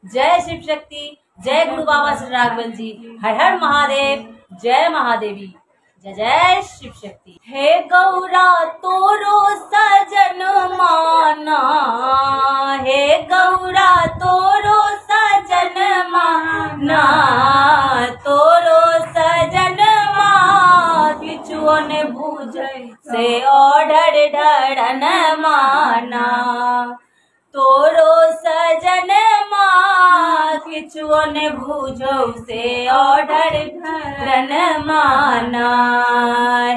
जय शिव शक्ति, जय गुरु बाबा श्री राघवन जी। हर हर महादेव, जय महादेवी, जय जय शिव शक्ति। हे गौरा तोरो सजन माना, हे गौरा तोरो सजन माना, तोरो सजन मा किछुओ ने बूझे से ओढ़र ढरन माना, तोरो सजन माँ किछुओ ने बूझो से ओढ़र ढरन माना।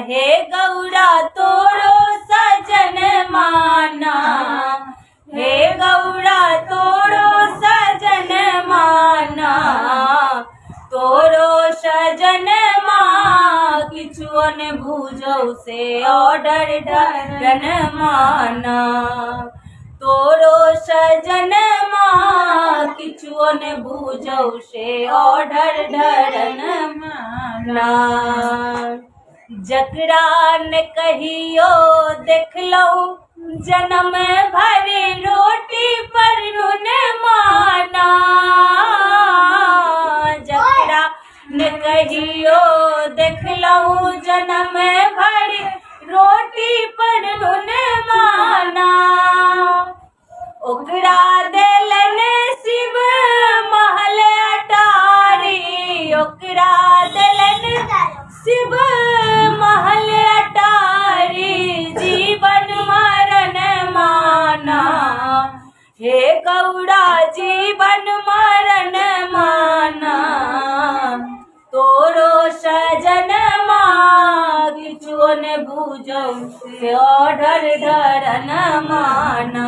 हे गौरा तोरो सजन माना, हे गौरा तोरो सजन माना, तोरो सजन माँ किछुओ ने बूझो से ओढ़र ढरन माना, तोरो सजन माँ किछुओ ने बूझो से ओढ़र ढरन माना। जकरा ने कहियो देखलो जन्म भरी रोटी पर नुन माना, जकरा ने कहियो देखलो जन्म भरी रोटी पर नुन माना, ओकरा देलन शिव महल अटारी, ओकरा देलन शिव महल अटारी, जीवन मरण माना। हे गौरा जीवन मरण माना, तोरो सजन माँ किछुओ ने बूझो से ओढ़र ढरन माना,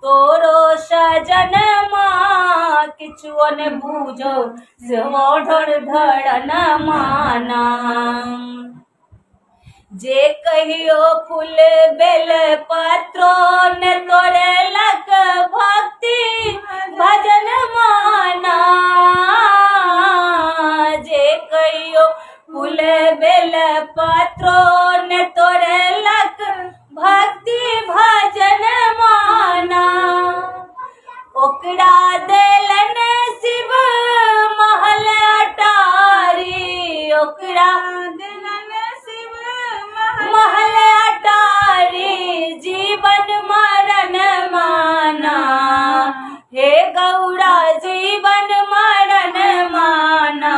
तोरो सजन माँ किछुओ ने बूझो से ओढ़र ढरन माना। जे कहियो फूल बेल पत्रो ने तोरे लग भक्ति भजन माना, जे कहियो फूल बेल पत्रो ने तोरे लग भक्ति भजन माना, ओकरा देलन शिव महल अटारी, ओकरा देलन शिव महल अटारी, जीवन मरण माना। हे गौरा जीवन मरण माना,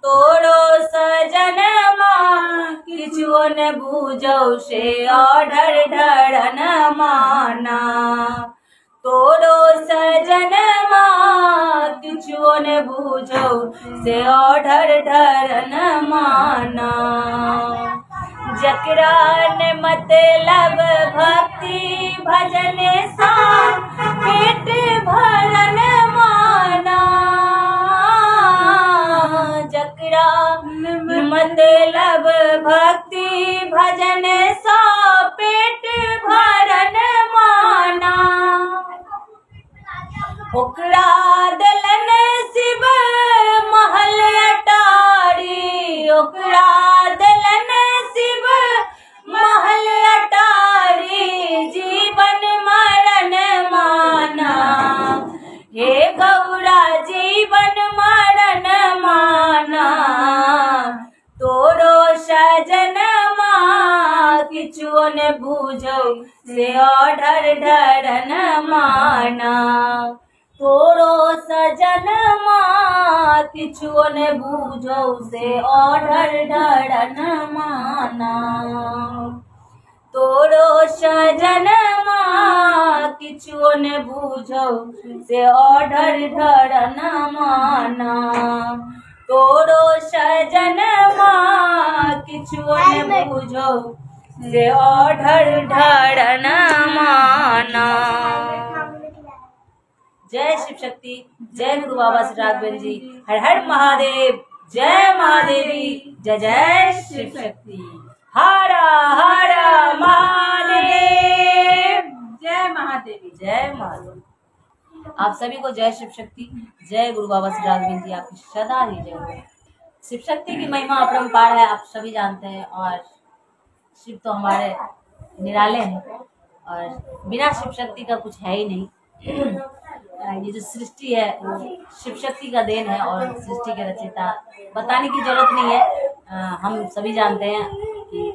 तोरो सजन माँ किछुओ ने बूझो से ओढ़र ढरन माना, तोरो सजन माँ किछुओ ने बूझो से ओढ़र ढरन माना। जकरा ने मतलब भक्ति भजन सा पेट भरन माना, जकरा मतलब भक्ति भजन सा पेट भरन माना, ओकरा देलन शिव महल अटारी, ओकरा देलन शिव महल अटारी, जीवन मरण माना। हे गौरा जीवन मरण माना, तोरो सजन माँ किछुओ ने बूझो से ओढ़र ढरन माना, तोरो सजन माँ किछुओ ने बूझो से ओढ़र ढरन माना, तोरो सजन माँ किछुओ ने बूझो से ओढ़र ढरन माना, तोरो सजन माँ किछुओ ने बूझो से ओढ़र ढरन माना। जय शिव शक्ति, जय गुरु बाबा श्री राघवन जी। हर हर महादेव, जय महादेवी, जय जय शिव शक्ति। हर हर महादेव, जय महादेवी, जय महादेव। आप सभी को जय शिव शक्ति, जय गुरु बाबा श्री राघवन जी। आपकी सदा ही जय हो। शिव शक्ति की महिमा अपरंपार है, आप सभी जानते हैं। और शिव तो हमारे निराले हैं और बिना शिव शक्ति का कुछ है ही नहीं। ये जो सृष्टि है वो शिव शक्ति का देन है और सृष्टि के रचयिता बताने की जरूरत नहीं है। हम सभी जानते हैं कि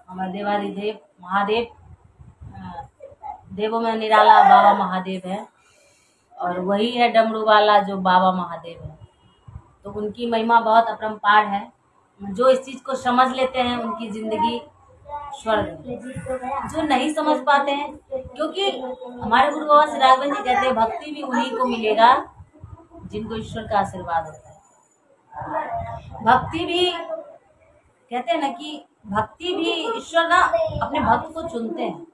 हमारे देवादिदेव महादेव, देवों में निराला बाबा महादेव है और वही है डमरू वाला जो बाबा महादेव है। तो उनकी महिमा बहुत अपरंपार है। जो इस चीज को समझ लेते हैं उनकी जिंदगी स्वर्ग है। जो नहीं समझ पाते हैं, क्योंकि हमारे गुरु बाबा श्री राघवेंद्र जी कहते हैं भक्ति भी उन्हीं को मिलेगा जिनको ईश्वर का आशीर्वाद होता है। भक्ति भी कहते हैं ना कि भक्ति भी ईश्वर ना अपने भक्त को चुनते हैं,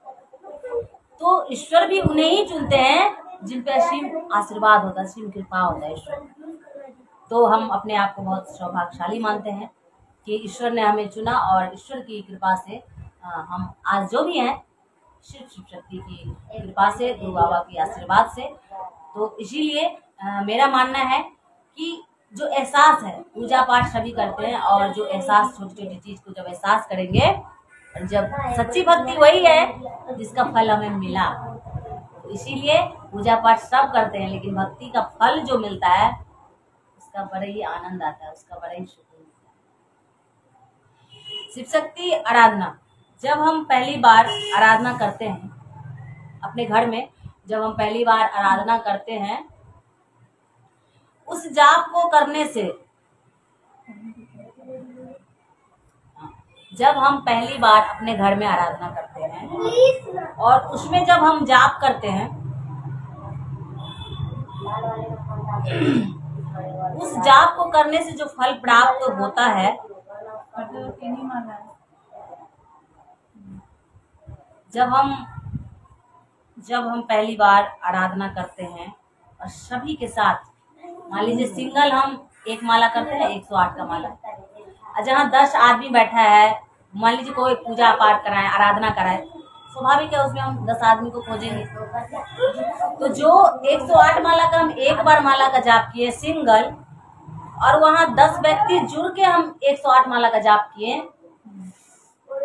तो ईश्वर भी उन्हें ही चुनते हैं जिन पे असीम आशीर्वाद होता है, असीम कृपा होता है ईश्वर। तो हम अपने आप को बहुत सौभाग्यशाली मानते हैं कि ईश्वर ने हमें चुना और ईश्वर की कृपा से हम आज जो भी हैं शिव शक्ति की कृपा से, गुरु बाबा के आशीर्वाद से। तो इसीलिए मेरा मानना है कि जो एहसास है, पूजा पाठ सभी करते हैं और जो एहसास छोटी छोटी चीज को जब एहसास करेंगे, जब सच्ची भक्ति वही है जिसका फल हमें मिला। तो इसीलिए पूजा पाठ सब करते हैं, लेकिन भक्ति का फल जो मिलता है उसका बड़ा ही आनंद आता है, उसका बड़ा ही सुकून मिलता है। शिव शक्ति आराधना जब हम पहली बार आराधना करते हैं अपने घर में, जब हम पहली बार आराधना करते हैं, उस जाप को करने से, जब हम पहली बार अपने घर में आराधना करते हैं और उसमें जब हम जाप करते हैं, उस जाप को करने से जो फल प्राप्त होता है, जब हम पहली बार आराधना करते हैं और सभी के साथ, मान लीजिए सिंगल हम एक माला करते हैं 108 का माला, और जहाँ 10 आदमी बैठा है, मान लीजिए कोई पूजा पाठ कराए, आराधना कराए, स्वाभाविक है उसमें हम 10 आदमी को खोजेंगे। तो जो 108 माला का हम एक बार माला का जाप किए सिंगल, और वहाँ 10 व्यक्ति जुड़ के हम 108 माला का जाप किए,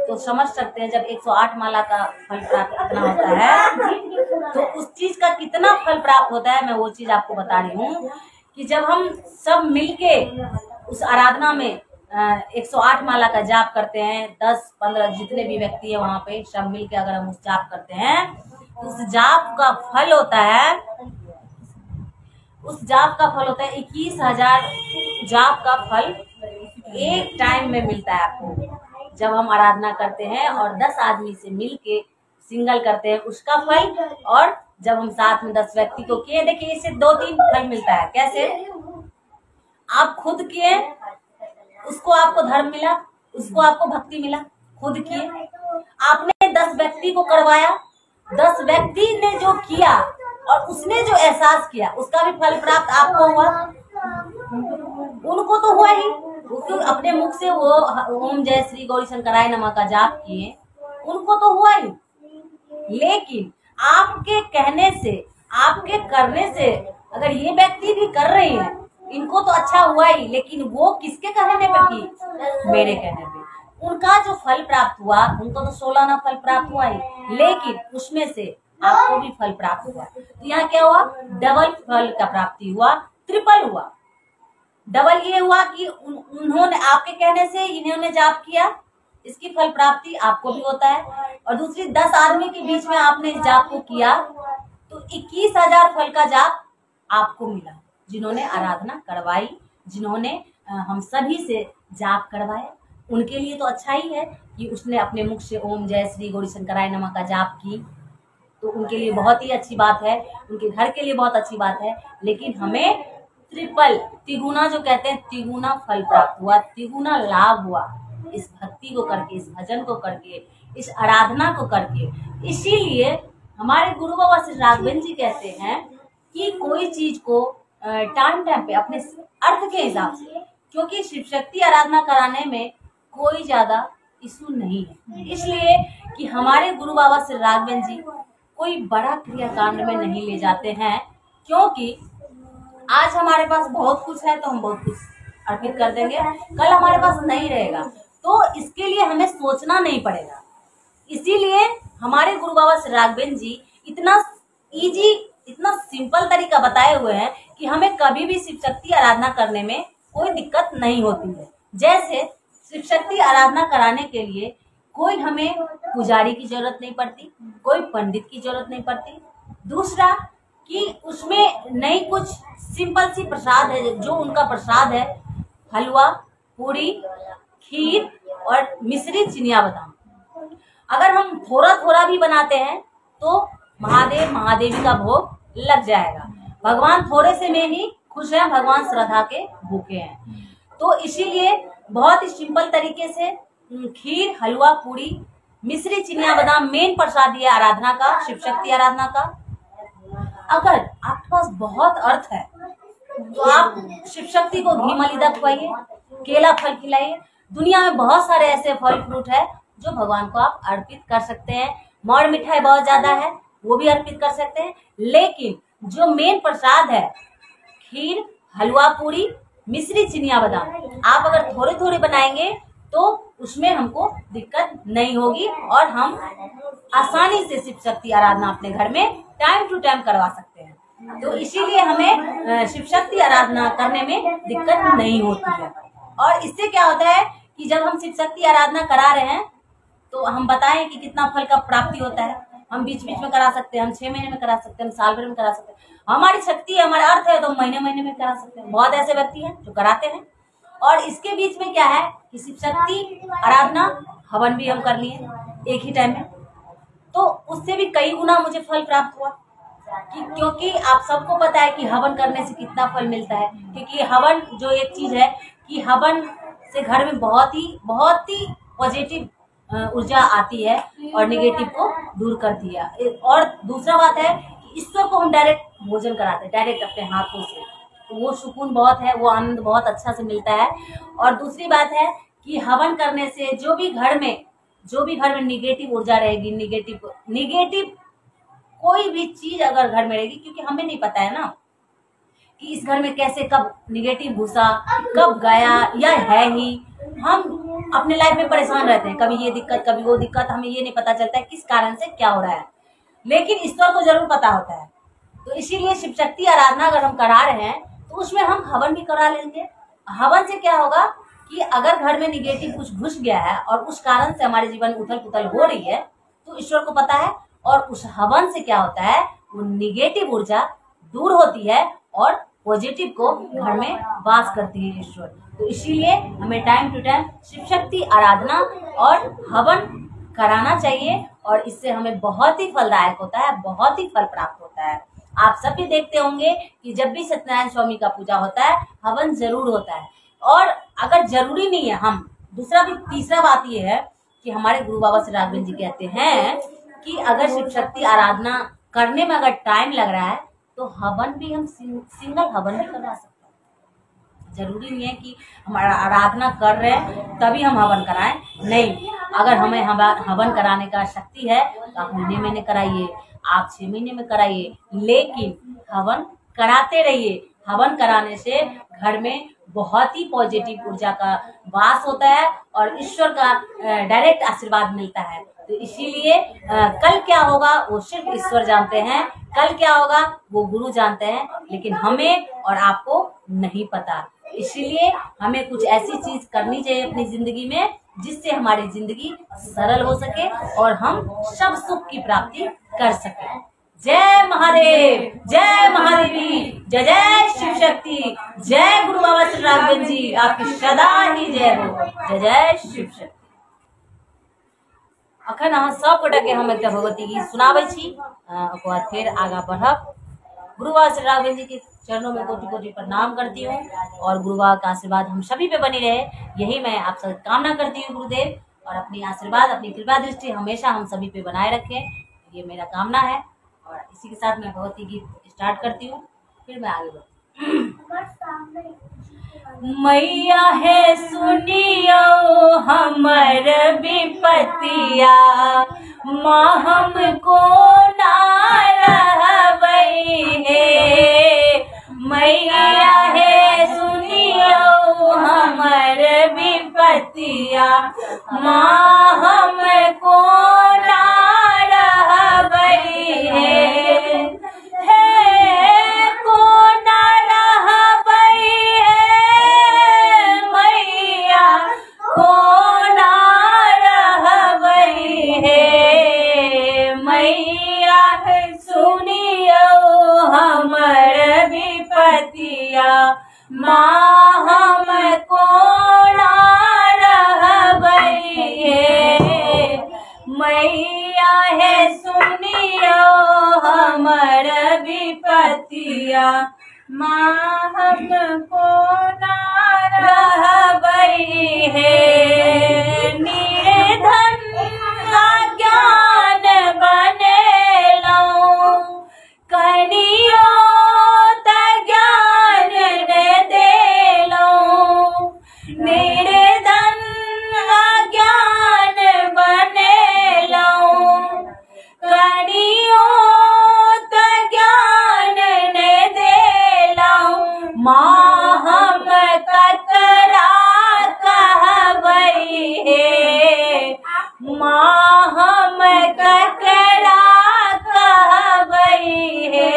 तो समझ सकते हैं जब 108 माला का फल प्राप्त कितना होता है, तो उस चीज का कितना फल प्राप्त होता है। मैं वो चीज आपको बता रही हूँ कि जब हम सब मिलके उस आराधना में 108 माला का जाप करते हैं, 10-15 जितने भी व्यक्ति है वहां पे सब मिलके अगर हम उस जाप करते हैं, तो उस जाप का फल होता है, उस जाप का फल होता है 21,000 जाप का फल एक टाइम में मिलता है आपको। जब हम आराधना करते हैं और 10 आदमी से मिलके सिंगल करते हैं उसका फल, और जब हम साथ में 10 व्यक्ति को किए, देखिए इससे 2-3 फल मिलता है। कैसे? आप खुद किए उसको आपको धर्म मिला, उसको आपको भक्ति मिला। खुद किए, आपने 10 व्यक्ति को करवाया, 10 व्यक्ति ने जो किया और उसने जो एहसास किया उसका भी फल प्राप्त आपको हुआ, उनको तो हुआ ही, क्योंकि अपने मुख से वो ओम जय श्री गौरी शंकराय नमः का जाप किए, उनको तो हुआ ही। लेकिन आपके कहने से, आपके करने से, अगर ये व्यक्ति भी कर रहे हैं, इनको तो अच्छा हुआ ही, लेकिन वो किसके कहने पे की? मेरे कहने पे। उनका जो फल प्राप्त हुआ, उनको तो 16 आना फल प्राप्त हुआ ही, लेकिन उसमें से आपको भी फल प्राप्त हुआ। तो यहाँ क्या हुआ? डबल फल का प्राप्ति हुआ, ट्रिपल हुआ। डबल ये हुआ कि उन्होंने आपके कहने से इन्होंने जाप किया, इसकी फल प्राप्ति आपको भी होता है, और दूसरी 10 आदमी के बीच में आपने इस जाप को किया तो 21,000 फल का जाप आपको मिला, जिन्होंने आराधना करवाई, जिन्होंने हम सभी से जाप करवाया। उनके लिए तो अच्छा ही है कि उसने अपने मुख से ओम जय श्री गौरी शंकराय नमः का जाप की, तो उनके लिए बहुत ही अच्छी बात है, उनके घर के लिए बहुत अच्छी बात है। लेकिन हमें ट्रिपल, तिगुना जो कहते हैं, तिगुना फल प्राप्त हुआ, तिगुना लाभ हुआ इस भक्ति को करके, इस भजन को करके, इस आराधना को करके। इसीलिए हमारे गुरु बाबा श्री राघवेंद्र जी कहते हैं कि कोई चीज को टाइम टाइम पे अपने अर्थ के हिसाब से, क्योंकि शिव शक्ति आराधना कराने में कोई ज्यादा इशू नहीं है, इसलिए कि हमारे गुरु बाबा श्री राघवेंद्र जी कोई बड़ा क्रियाकांड में नहीं ले जाते हैं, क्योंकि आज हमारे पास बहुत कुछ है तो हम बहुत कुछ अर्पित कर देंगे, कल हमारे पास नहीं रहेगा, तो इसके लिए हमें सोचना नहीं पड़ेगा। इसीलिए हमारे गुरु बाबा श्री राघवेंद्र जी इतना इजी इतना सिंपल तरीका बताए हुए हैं कि हमें कभी भी शिव शक्ति आराधना करने में कोई दिक्कत नहीं होती है। जैसे शिव शक्ति आराधना कराने के लिए कोई हमें पुजारी की जरूरत नहीं पड़ती, कोई पंडित की जरूरत नहीं पड़ती। दूसरा कि उसमें नहीं कुछ सिंपल सी प्रसाद है, जो उनका प्रसाद है हलवा, पूरी, खीर और मिश्री चिनिया बादाम। अगर हम थोड़ा थोड़ा भी बनाते हैं तो महादेव महादेवी का भोग लग जाएगा। भगवान थोड़े से में ही खुश हैं, भगवान श्रद्धा के भूखे हैं। तो इसीलिए बहुत ही सिंपल तरीके से खीर, हलवा, पूरी, मिश्री, चिनिया बादाम मेन प्रसाद है आराधना का, शिव शक्ति आराधना का। अगर आपके पास बहुत अर्थ है तो आप शिव शक्ति को घी मलिदा खवाइए, केला फल खिलाइए। दुनिया में बहुत सारे ऐसे फल फ्रूट है जो भगवान को आप अर्पित कर सकते हैं। मौड़ मिठाई बहुत ज्यादा है, वो भी अर्पित कर सकते हैं। लेकिन जो मेन प्रसाद है खीर, हलवा, पूरी, मिश्री, चिनिया बादाम, आप अगर थोड़े थोड़े बनाएंगे तो उसमें हमको दिक्कत नहीं होगी और हम आसानी से शिव शक्ति आराधना अपने घर में टाइम टू टाइम करवा सकते हैं। तो इसीलिए हमें शिव शक्ति आराधना करने में दिक्कत नहीं होती है। और इससे क्या होता है कि जब हम शिव शक्ति आराधना करा रहे हैं तो हम बताएं कि कितना फल का प्राप्ति होता है। हम बीच बीच में करा सकते हैं, हम 6 महीने में करा सकते हैं, हम साल भर में करा सकते हैं। हमारी शक्ति है, हमारा अर्थ है तो महीने महीने में करा सकते हैं। बहुत ऐसे व्यक्ति हैं जो कराते हैं। और इसके बीच में क्या है कि शिव शक्ति आराधना हवन भी हम कर लिए एक ही टाइम में, तो उससे भी कई गुना मुझे फल प्राप्त हुआ। क्योंकि आप सबको पता है कि हवन करने से कितना फल मिलता है। क्योंकि हवन जो एक चीज है कि हवन से घर में बहुत ही पॉजिटिव ऊर्जा आती है और निगेटिव को दूर करती है। और दूसरा बात है कि ईश्वर को हम डायरेक्ट भोजन कराते हैं, डायरेक्ट अपने हाथों से, तो वो सुकून बहुत है, वो आनंद बहुत अच्छा से मिलता है। और दूसरी बात है कि हवन करने से जो भी घर में निगेटिव ऊर्जा रहेगी, निगेटिव कोई भी चीज अगर घर में रहेगी, क्योंकि हमें नहीं पता है ना कि इस घर में कैसे कब निगेटिव घुसा, कब गया या है ही। हम अपने लाइफ में परेशान रहते हैं, कभी ये दिक्कत कभी वो दिक्कत, हमें ये नहीं पता चलता है किस कारण से क्या हो रहा है, लेकिन ईश्वर को जरूर पता होता है। तो इसीलिए शिव शक्ति आराधना अगर हम करा रहे हैं तो उसमें हम हवन भी करा लेंगे। हवन से क्या होगा कि अगर घर में निगेटिव कुछ घुस गया है और उस कारण से हमारे जीवन उथल पुथल हो रही है तो ईश्वर को पता है, और उस हवन से क्या होता है वो निगेटिव ऊर्जा दूर होती है और पॉजिटिव को घर में वास करती है ईश्वर। तो इसीलिए हमें time to time Shiv Shakti आराधना और हवन कराना चाहिए और इससे हमें बहुत ही फलदायक होता है, बहुत ही फल प्राप्त होता है। आप सब भी देखते होंगे कि जब भी सत्यनारायण स्वामी का पूजा होता है हवन जरूर होता है। और अगर जरूरी नहीं है, हम तीसरा बात ये है कि हमारे गुरु बाबा श्री राघवेंद्र जी कहते हैं कि अगर शिव शक्ति आराधना करने में अगर टाइम लग रहा है तो हवन भी हम सिंगल हवन भी करवा सकते हैं। जरूरी नहीं है कि हमारा आराधना कर रहे हैं तभी हम हवन कराएं, नहीं। अगर हमें हवन कराने का शक्ति है तो आप महीने महीने कराइए, आप 6 महीने में कराइए, लेकिन हवन कराते रहिए। हवन कराने से घर में बहुत ही पॉजिटिव ऊर्जा का वास होता है और ईश्वर का डायरेक्ट आशीर्वाद मिलता है। तो इसीलिए कल क्या होगा वो सिर्फ ईश्वर जानते हैं, कल क्या होगा वो गुरु जानते हैं, लेकिन हमें और आपको नहीं पता। इसीलिए हमें कुछ ऐसी चीज करनी चाहिए अपनी जिंदगी में जिससे हमारी जिंदगी सरल हो सके और हम सब सुख की प्राप्ति कर सके। जय महादेव, जय महादेवी, जय जय शिव शक्ति, जय गुरु बाबा श्री राघवेंद्र जी, आपकी सदा ही जय हो। जय जय शिव शक्ति। अखन अहाँ सब गोटा के हम एक भगवती गीत सुनाबै छी, ओकर बाद फिर आगा बढ़ब। गुरु बाबा श्री राघवेंद्र जी के चरणों में कोटि कोटि प्रणाम करती हूँ और गुरु बाबा का आशीर्वाद हम सभी पे बनी रहे, यही मैं आपसे कामना करती हूँ गुरुदेव। और अपनी आशीर्वाद, अपनी कृपा दृष्टि हमेशा हम सभी पे बनाए रखें, ये मेरा कामना है। और इसी के साथ मैं भगवती गीत स्टार्ट करती हूँ, फिर मैं आगे बढ़ती हूँ। मैया है सुनियो हमर विपतिया, माँ हमको ना रहबै हे। मैया है सुनियो हमर विपतिया, माँ हमको ना रहबै हे। पतिया माँ हमको ना रहबई है। मैया है सुनियो हमर विपतिया माँ हमको ना रहबई है। निर्धन अज्ञान बनेलौ कनियो त ज्ञान ने देलौ। निर्धन अज्ञान बनेलौ कनियो त ज्ञान ने देलौ। माँ हम ककरा कहबई है। माँ हम ककरा कहबई है।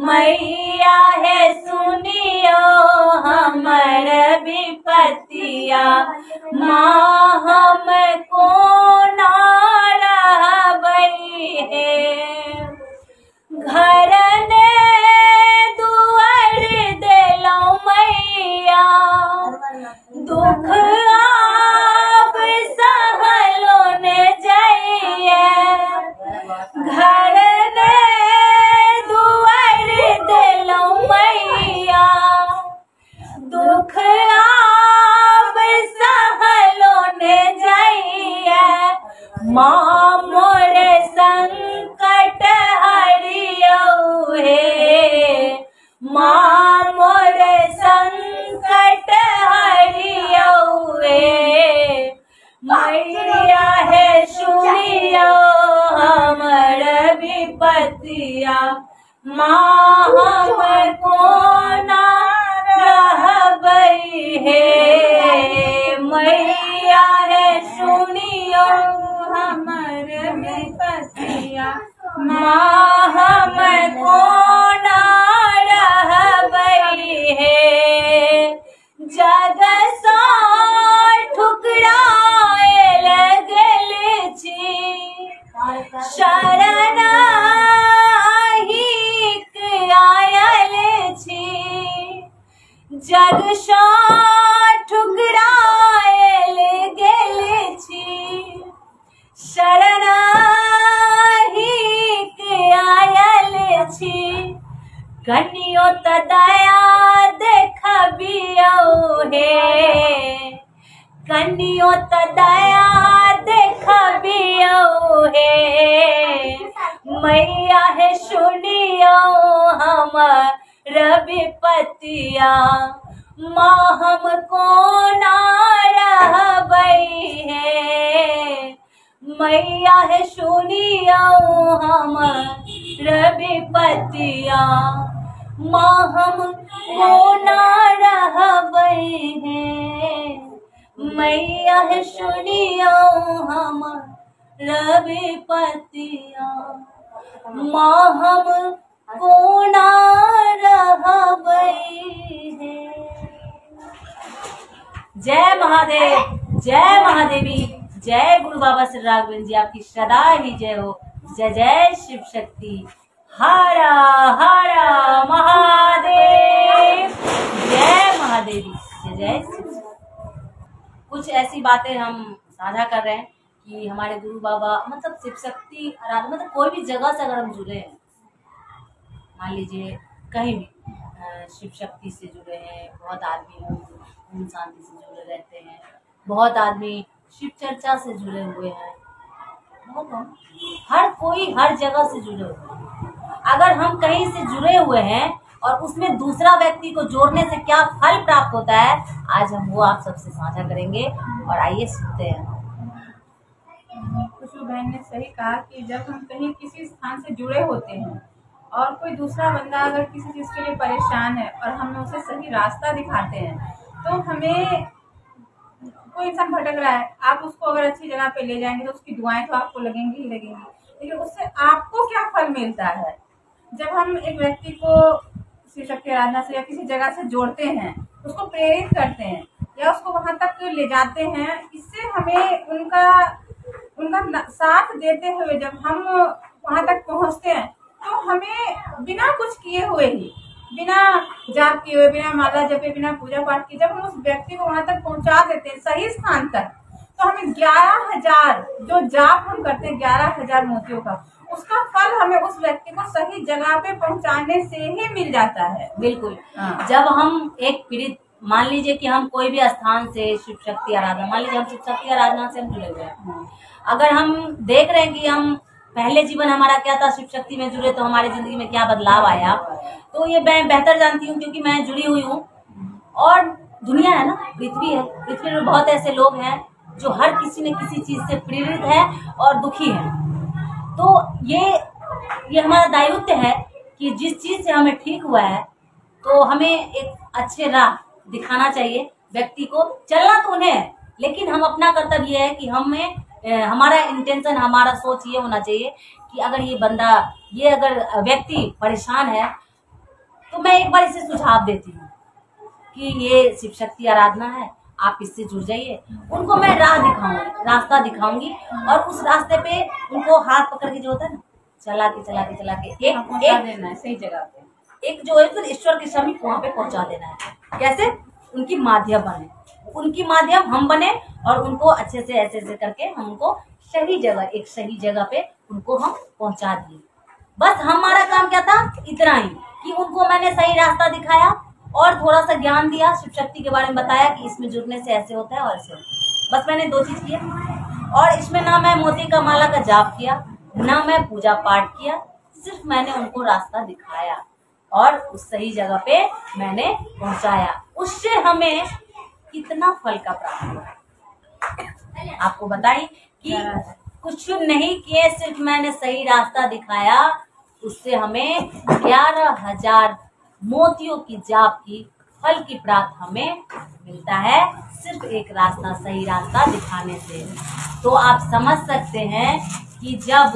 मैया है सुनियो हमर विपतिया माँ हमको ना रहबई है। घर ने दुआर देलौ मैया दुख आप सहलो ने जाइए। घर ने दुआर देलौ मैया दुख आप सहलो ने जाइए। माँ मोर संकट हरियौ हे। माँ मोर संकट हरियौ हे। मैया है सुनियो हमर विपतिया माँ हमको ना रहबई है। मैया है सुनियो हमर विपतिया माँ हमको ना रहबई है। जग सा ठुकराएल गेल छी शरण अहिक आयल छी। जग सा ठुकराएल गेल छी शरण अहिक आयल छी। कनियो त दया देखबियौ हे। कनियो त दया देखबियौ हे। मैया है सुनियो हमर विपतिया माँ हमको ना रहबई है। मैया है सुनियो हमर विपतिया माँ हमको ना रहबई है। मैया है सुनियो हमर विपतिया माँ हमको ना रहबई है। जय महादेव, जय महादेवी, जय गुरु बाबा श्री राघवेंद्र जी, आपकी सदा ही जय हो। जय जय शिव शक्ति। हरा हरा महादेव, जय महादेवी, जय जय शिव शक्ति। कुछ ऐसी बातें हम साझा कर रहे हैं कि हमारे गुरु बाबा मतलब शिव शक्ति आराधना मतलब कोई भी जगह से अगर हम जुड़े हैं, मान लीजिए कहीं भी शिव शक्ति से जुड़े हैं, बहुत आदमी ओम शांति से जुड़े रहते हैं, बहुत आदमी शिव चर्चा से जुड़े हुए हैं, बहुत हर कोई हर जगह से जुड़े हुए हैं। अगर हम कहीं से जुड़े हुए हैं और उसमें दूसरा व्यक्ति को जोड़ने से क्या फल प्राप्त होता है, आज हम वो आप सबसे साझा करेंगे। और आइए सुनते हैं। खुशबू बहन ने सही कहा कि जब हम कहीं किसी स्थान से जुड़े होते हैं और कोई दूसरा बंदा अगर किसी चीज़ के लिए परेशान है और हम उसे सही रास्ता दिखाते हैं, तो हमें कोई इंसान भटक रहा है, आप उसको अगर अच्छी जगह पे ले जाएंगे तो उसकी दुआएं तो आपको लगेंगी ही लगेंगी, लेकिन उससे आपको क्या फल मिलता है? जब हम एक व्यक्ति को शिव शक्ति आराधना से या किसी जगह से जोड़ते हैं, उसको प्रेरित करते हैं या उसको वहां तक ले जाते हैं, इससे हमें उनका साथ देते हुए जब हम वहां तक पहुंचते हैं, तो हमें बिना कुछ किए हुए ही बिना जाप किए हुए, बिना माला जपे, बिना पूजा पाठ किए जब हम उस व्यक्ति को वहां तक पहुंचा देते हैं सही स्थान तक, तो हमें 11,000 जो जाप हम करते हैं 11,000 मोतियों का, उसका फल हमें उस व्यक्ति को सही जगह पे पहुंचाने से ही मिल जाता है। बिल्कुल। हाँ। जब हम एक पीड़ित, मान लीजिए कि हम कोई भी स्थान से शिव शक्ति आराधना, मान लीजिए हम शिव शक्ति आराधना से हम जुड़े हुए हैं, अगर हम देख रहे हैं कि हम पहले जीवन हमारा क्या था, शिव शक्ति में जुड़े तो हमारी जिंदगी में क्या बदलाव आया, तो ये मैं बेहतर जानती हूँ क्योंकि मैं जुड़ी हुई हूँ। और दुनिया है ना, पृथ्वी है, पृथ्वी में बहुत ऐसे लोग हैं जो हर किसी न किसी चीज से पीड़ित है और दुखी है। तो ये हमारा दायित्व है कि जिस चीज से हमें ठीक हुआ है तो हमें एक अच्छे राह दिखाना चाहिए व्यक्ति को। चलना तो उन्हें है, लेकिन हम अपना कर्तव्य है कि हमें हमारा इंटेंशन, हमारा सोच ये होना चाहिए कि अगर ये बंदा, ये अगर व्यक्ति परेशान है तो मैं एक बार इसे सुझाव देती हूँ कि ये शिव शक्ति आराधना है, आप इससे जुड़ जाइए। उनको मैं राह दिखाऊंगी, रास्ता दिखाऊंगी, और उस रास्ते पे उनको हाथ पकड़ के जो होता है ना, चला के पहुंचा देना है सही जगह पे, एक जो है फिर ईश्वर के समीप वहां पे पहुंचा देना है। कैसे? उनकी माध्यम बने, उनकी माध्यम हम बने, और उनको अच्छे से ऐसे करके हम उनको सही जगह, एक सही जगह पे उनको हम पहुंचा दिए। बस हमारा काम क्या था, इतना ही कि उनको मैंने सही रास्ता दिखाया और थोड़ा सा ज्ञान दिया, शिव शक्ति के बारे में बताया कि इसमें जुड़ने से ऐसे होता है और ऐसे होता है। बस मैंने 2 चीज किया, और इसमें ना मैं मोती का माला का जाप किया, ना मैं पूजा पाठ किया, सिर्फ मैंने उनको रास्ता दिखाया और उस सही जगह पे मैंने पहुंचाया। उससे हमें कितना फल का प्राप्त हुआ आपको बताई कि कुछ नहीं किए, सिर्फ मैंने सही रास्ता दिखाया, उससे हमें 11,000 मोतियों की जाप की फल की प्राप्त हमें मिलता है, सिर्फ एक रास्ता, सही रास्ता दिखाने से। तो आप समझ सकते हैं कि जब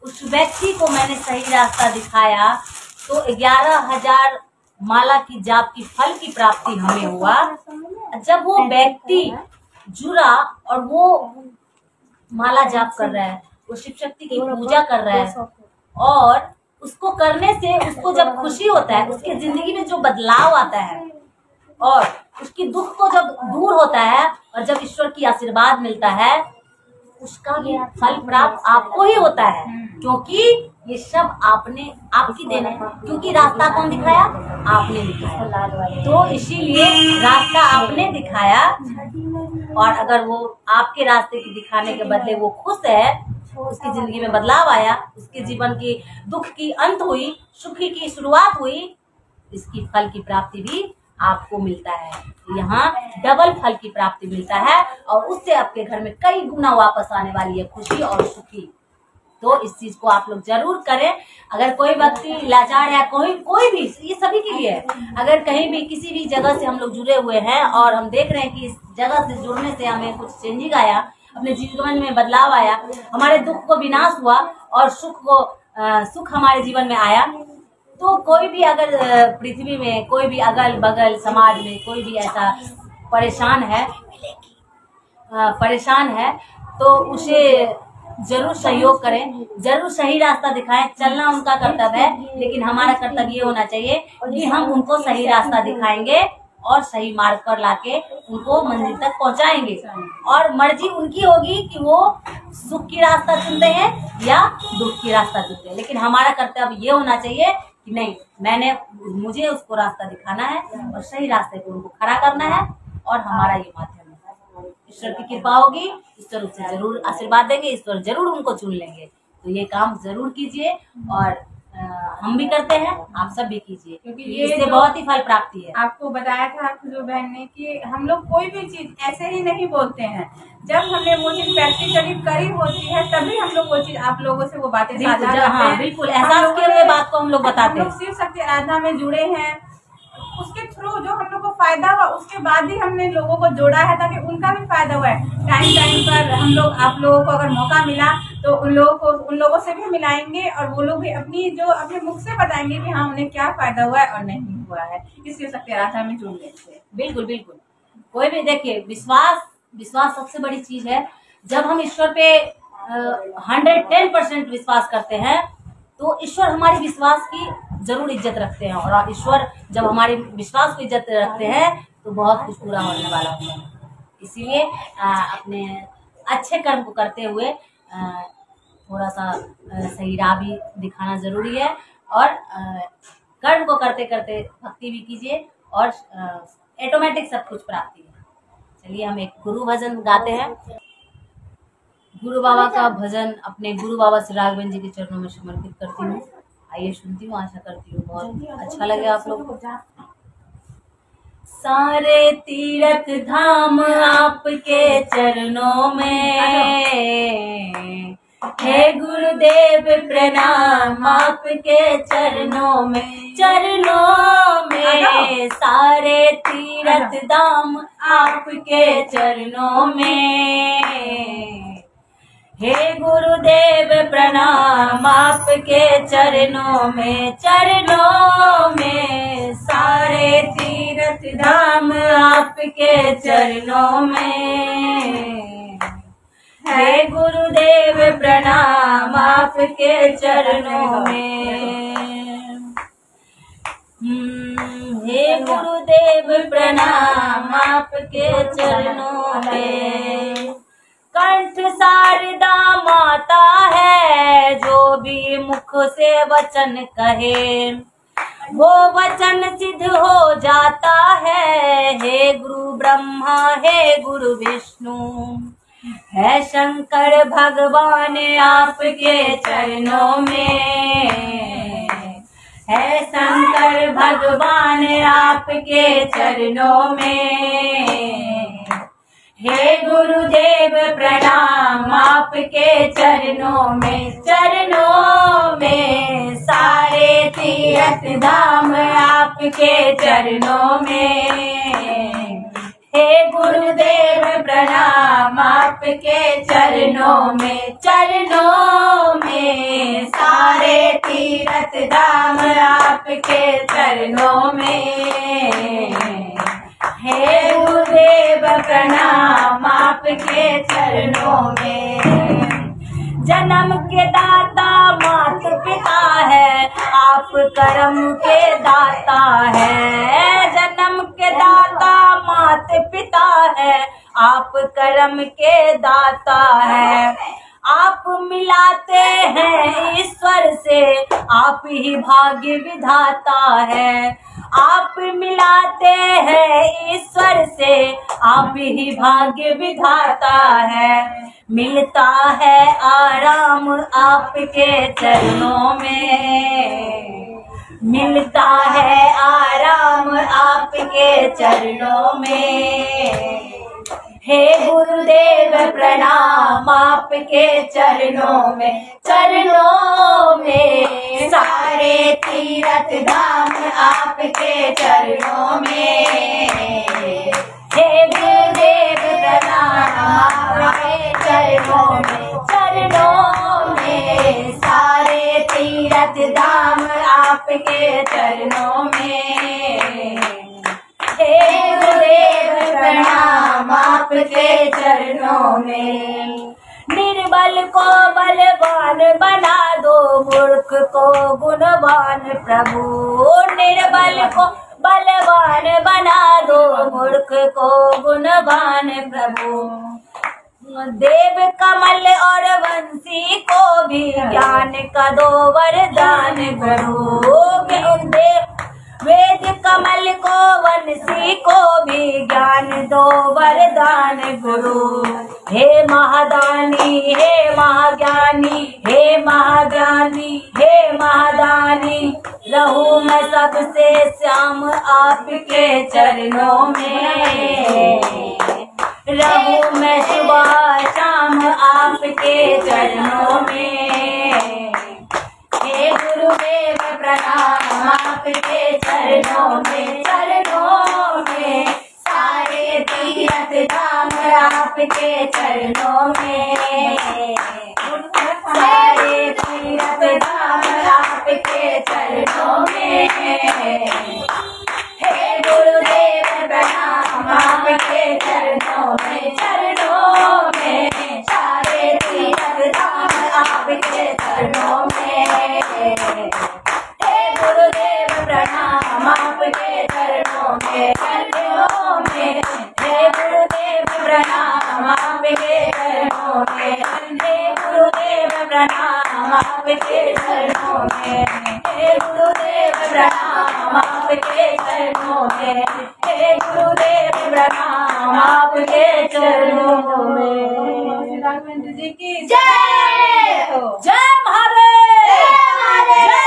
उस व्यक्ति को मैंने सही रास्ता दिखाया तो 11,000 माला की जाप की फल की प्राप्ति हमें हुआ। जब वो व्यक्ति जुड़ा और वो माला जाप कर रहा है, वो शिव शक्ति की पूजा कर रहा है, और उसको करने से उसको जब खुशी होता है, उसकी जिंदगी में जो बदलाव आता है और उसकी दुख को जब दूर होता है, और जब ईश्वर की आशीर्वाद मिलता है, उसका भी फल प्राप्त आपको ही होता है, क्योंकि ये सब आपकी देन है। क्योंकि रास्ता कौन दिखाया? आपने दिखाया। तो इसीलिए रास्ता आपने दिखाया, और अगर वो आपके रास्ते की दिखाने के बदले वो खुश है, उसकी जिंदगी में बदलाव आया, उसके जीवन की दुख की अंत हुई, सुखी की शुरुआत हुई, इसकी फल की प्राप्ति भी आपको मिलता है। यहाँ डबल फल की प्राप्ति मिलता है, और उससे आपके घर में कई गुना वापस आने वाली है खुशी और सुखी। तो इस चीज को आप लोग जरूर करें। अगर कोई व्यक्ति लाचार है, कोई भी, ये सभी के लिए है, अगर कहीं भी किसी भी जगह से हम लोग जुड़े हुए हैं और हम देख रहे हैं कि इस जगह से जुड़ने से हमें कुछ चेंजिंग आया, अपने जीवन में बदलाव आया, हमारे दुख को विनाश हुआ और सुख हमारे जीवन में आया, तो कोई भी अगर पृथ्वी में, कोई भी अगल बगल समाज में कोई भी ऐसा परेशान है तो उसे जरूर सहयोग करें, जरूर सही रास्ता दिखाएं। चलना उनका कर्तव्य है, लेकिन हमारा कर्तव्य ये होना चाहिए कि हम उनको सही रास्ता दिखाएंगे और सही मार्ग पर लाके उनको मंजिल तक पहुंचाएंगे, और मर्जी उनकी होगी कि वो सुख की रास्ता चुनते हैं या दुख की रास्ता चुनते हैं। लेकिन हमारा कर्तव्य ये होना चाहिए कि नहीं, मुझे उसको रास्ता दिखाना है और सही रास्ते को उनको खड़ा करना है, और हमारा ये माध्यम है। ईश्वर की कृपा होगी, ईश्वर उससे जरूर आशीर्वाद देंगे, ईश्वर जरूर उनको चुन लेंगे। तो ये काम जरूर कीजिए, और हम भी करते हैं, आप सब भी कीजिए, क्योंकि इससे बहुत ही फल प्राप्ति है। आपको बताया था खुशबू बहन ने कि हम लोग कोई भी चीज ऐसे ही नहीं बोलते हैं, जब हमने वो चीज प्रैक्टिकली करी होती है तभी हम लोग वो चीज आप लोगों से वो बातें साझा करते हैं। बिल्कुल, एहसास किए हुए बात को हम लोग बताते हैं। शिव शक्ति आराधना में जुड़े हैं, उसके थ्रू जो हम लोग को फायदा हुआ, उसके बाद ही हमने लोगों को जोड़ा है ताकि उनका भी फायदा हुआ है। टाइम पर हम लोग, आप लोगों को अगर मौका मिला तो उन लोगों से भी मिलाएंगे, और वो लोग भी अपने मुख से बताएंगे कि हाँ उन्हें क्या फायदा हुआ है और नहीं हुआ है इस शिव शक्ति आराधना में जुड़ने से। बिल्कुल बिल्कुल। कोई भी देखिए, विश्वास सबसे बड़ी चीज है। जब हम ईश्वर पे 110% विश्वास करते हैं तो ईश्वर हमारे विश्वास की जरूर इज्जत रखते हैं, और ईश्वर जब हमारे विश्वास को इज्जत रखते हैं तो बहुत कुछ पूरा होने वाला होता है। इसीलिए अपने अच्छे कर्म को करते हुए थोड़ा सा सही राह भी दिखाना जरूरी है, और कर्म को करते करते भक्ति भी कीजिए, और ऑटोमेटिक सब कुछ प्राप्ति है। चलिए हम एक गुरु भजन गाते हैं। गुरु बाबा का भजन अपने गुरु बाबा श्री राघवेंद्र जी के चरणों में समर्पित करती हूँ। आइए सुनती हूँ, आशा करती हूँ बहुत अच्छा लगे आप लोग को। सारे तीर्थ धाम आपके चरणों में, हे गुरुदेव प्रणाम आपके चरणों में, चरणों में। सारे तीर्थ धाम आपके चरणों में, हे गुरुदेव प्रणाम आपके चरणों में, चरणों में। सारे तीर्थ धाम आपके चरणों में, हे गुरुदेव प्रणाम आपके चरणों में। हे गुरुदेव प्रणाम आपके चरणों में। कंठ शारदा माता है, जो भी मुख से वचन कहे वो वचन सिद्ध हो जाता है। हे गुरु ब्रह्मा हे गुरु विष्णु, है शंकर भगवान आपके चरणों में, है शंकर भगवान आपके चरणों में। हे गुरुदेव प्रणाम आपके चरणों में, चरणों में। सारे तीर्थ धाम आपके चरणों में, हे गुरुदेव प्रणाम आपके चरणों में, चरणों में। सारे तीर्थ धाम आपके चरणों में, हे गुरुदेव प्रणाम आपके चरणों में। जन्म के दाता मात पिता है, आप कर्म के दाता है। जन्म के दाता मात पिता है, आप कर्म के दाता है। आप मिलाते हैं ईश्वर से, आप ही भाग्य विधाता है। आप मिलाते हैं ईश्वर से, आप ही भाग्य विधाता है। मिलता है आराम आपके चरणों में, मिलता है आराम आपके चरणों में। हे गुरुदेव प्रणाम आपके चरणों में, चरणों में। सारे तीर्थ धाम आपके चरणों में, हे गुरुदेव प्रणाम आपके चरणों में, चरणों में। सारे तीर्थ धाम आपके चरणों में, हे गुरुदेव प्रणाम आपके चरणों में। निर्बल को बलवान बना दो, मूर्ख को गुणवान प्रभु। निर्बल को बलवान बना दो, मूर्ख को गुणवान प्रभु। देव कमल और वंशी को भी ज्ञान का दो वरदान गुरु। वेद कमल को वंशी को भी ज्ञान दो वरदान गुरु। हे महादानी हे महाज्ञानी, हे महाज्ञानी हे महादानी, रहूं मैं सबसे श्याम आपके चरणों में। रहूं मैं सुबह शाम आपके चरणों में। हे गुरुदेव प्रणाम आपके चरणों में, चरणों में। सारे तीर्थ धाम आपके चरणों में, सारे तीर्थ धाम आपके चरणों में। हे गुरुदेव प्रणाम आपके चरणों में, चरणों में। सारे तीर्थ धाम आपके चरणों में, हे गुरुदेव प्रणाम आपके चरणों में, हे गुरुदेव प्रणाम आपके चरणों में। राघवेंद्र जी की जय। जय महादेव।